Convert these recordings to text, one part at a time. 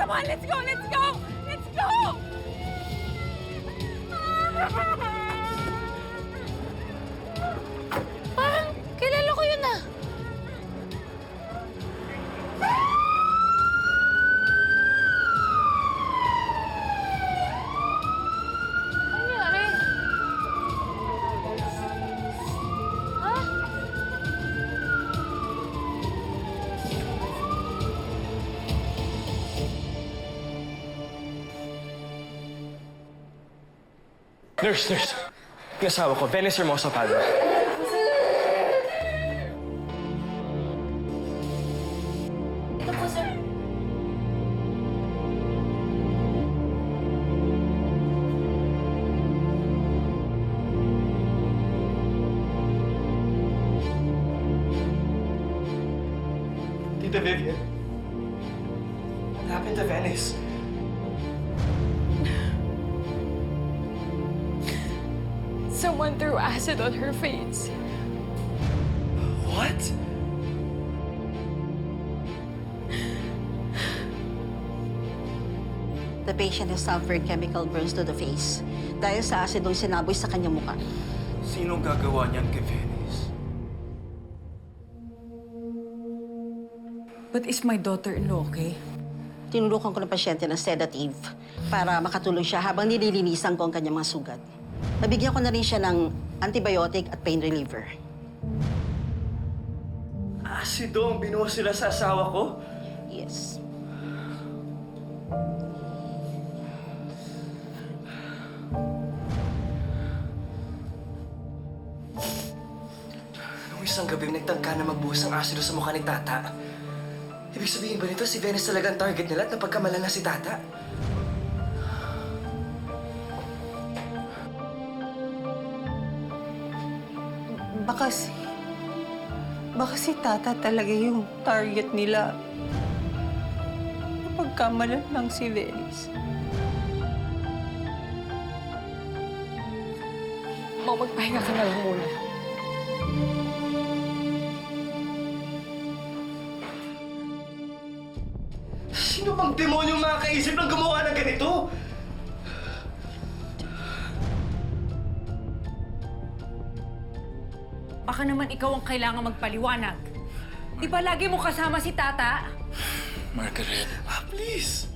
Come on, let's go! Let's go! Let's go! Parang kilala ko yun ah. Ano nangyari? Ha? Nurse! Yung asawa ko, Venice Hermosa Palma. Ito po, sir. Tita Vivian, what happened to Venice? Someone threw acid on her face. What? The patient has suffered chemical burns to the face dahil sa asidong sinaboy sa kanyang mukha. Sino gagawa niyan kay Venice? But is my daughter-in-law okay? Tinulukan ko ng pasyente ng sedative para makatulong siya habang nililinisan ko ang kanyang mga sugat. Nabigyan ko na rin siya ng antibiotic at pain reliever. Asido ang binuhos sila sa asawa ko? Yes. Nung isang gabi nagtangka na magbuhos ang asido sa mukha ni Tata. Ibig sabihin ba nito si Venice talaga ang target nila at napagkamalan na si Tata? Baka si Tata talaga yung target nila. Napagkamalan lang si Venice. Mama, magpahinga ka na lang muna. Sino bang demonyong makakaisip ng gumawa ng ganito? Baka naman ikaw ang kailangan magpaliwanag. Di ba lagi mo kasama si Tata? Margaret. Please!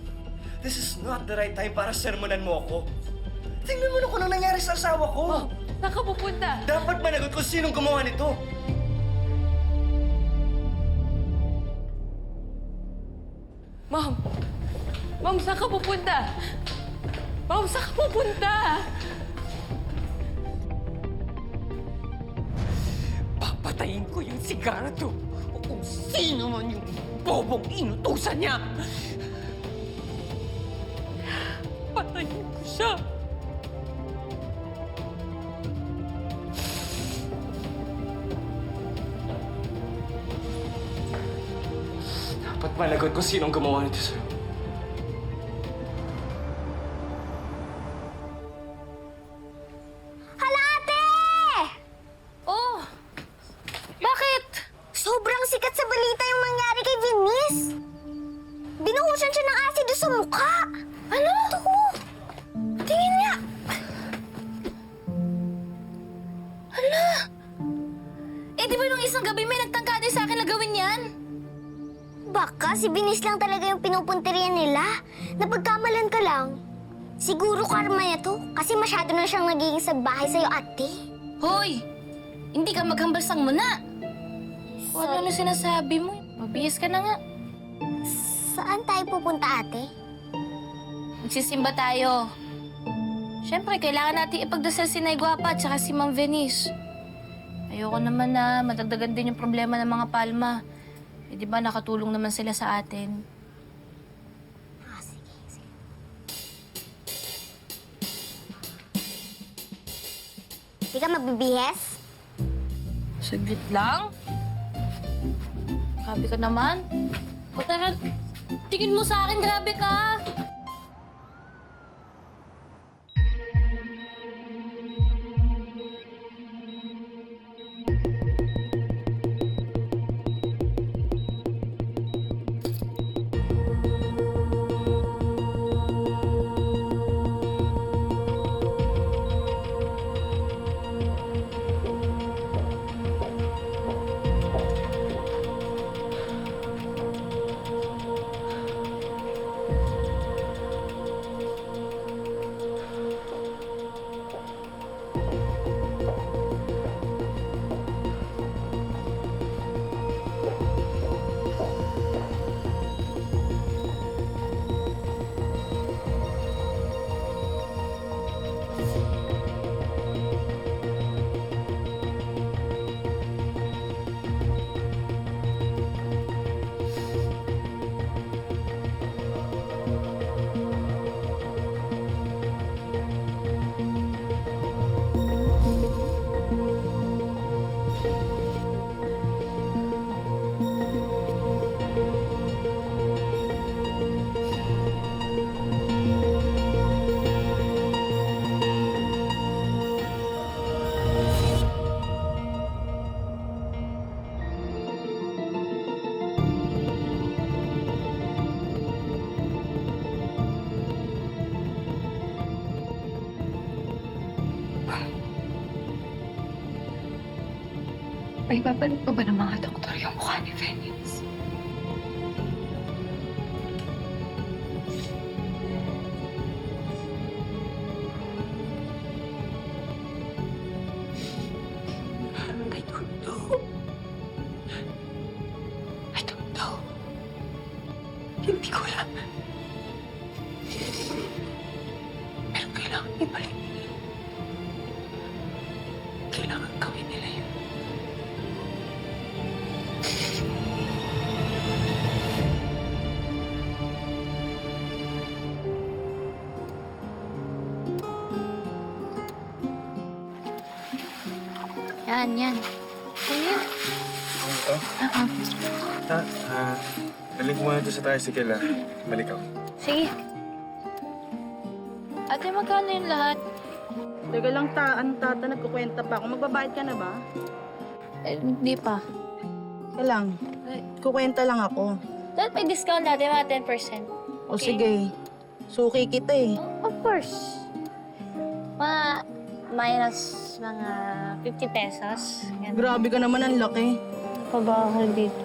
This is not the right time para sermonan mo ako. Tingnan mo na kung anong nangyari sa asawa ko. Oh, saan ka pupunta? Dapat managot kung sinong gumawa nito. Ma'am! Ma'am, saan ka pupunta? Ma'am, saan ka pupunta? Papatayin ko yung sigara to o kung sino man yung bobong inutusan niya. Patayin ko siya. Dapat managot kung sinong gumawa nito, sir. Oh! Bakit? Sobrang sikat sa balita yung nangyari kay Venice. Binuhusan siya ng asido sa mukha. Ano? Ito. Tingin nga. Hala! Eh, di ba nung isang gabi may nagtangka din sa akin na gawin yan? Baka si Venice lang talaga yung pinupunterian nila. Napagkamalan ka lang. Siguro karma niya to kasi masyado na siyang nagiging sa bahay sa'yo, ate. Hoy! Hindi ka maghambasang muna. Kung ano sinasabi mo, mabihis ka na nga. Saan tayo pupunta, ate? Magsisimba tayo. Siyempre, kailangan natin ipagdasal si Nay Guapa at saka si Ma'am Venice. Ayoko naman na madagdagan din yung problema ng mga Palma. Eh, di ba nakatulong naman sila sa atin? Sige. Di ka magbibihes? Saglit lang. Grabe ka naman. O tara, tingin mo sa akin, grabe ka. May babalik pa ba ng mga doktor yung mukha ni Venice? I don't know. I don't know. Hindi ko alam. Pero kailangan ibalik nila. Kailangan gawin nila yun. Yan. Ayan. Ito? Balik mo muna ito sa tricycle, ha? Balik ako. Sige. Ate, magkano yung lahat? Teka lang, tata, nagkukwenta pa ako. Magbabayad ka na ba? Hindi pa. Teka lang, kukwenta lang ako. Dahil may discount natin, mga 10%. O sige, suki kita eh. Of course. Minus mga 50 pesos. Yan. Grabe ka naman, ang laki. Pabaho dito.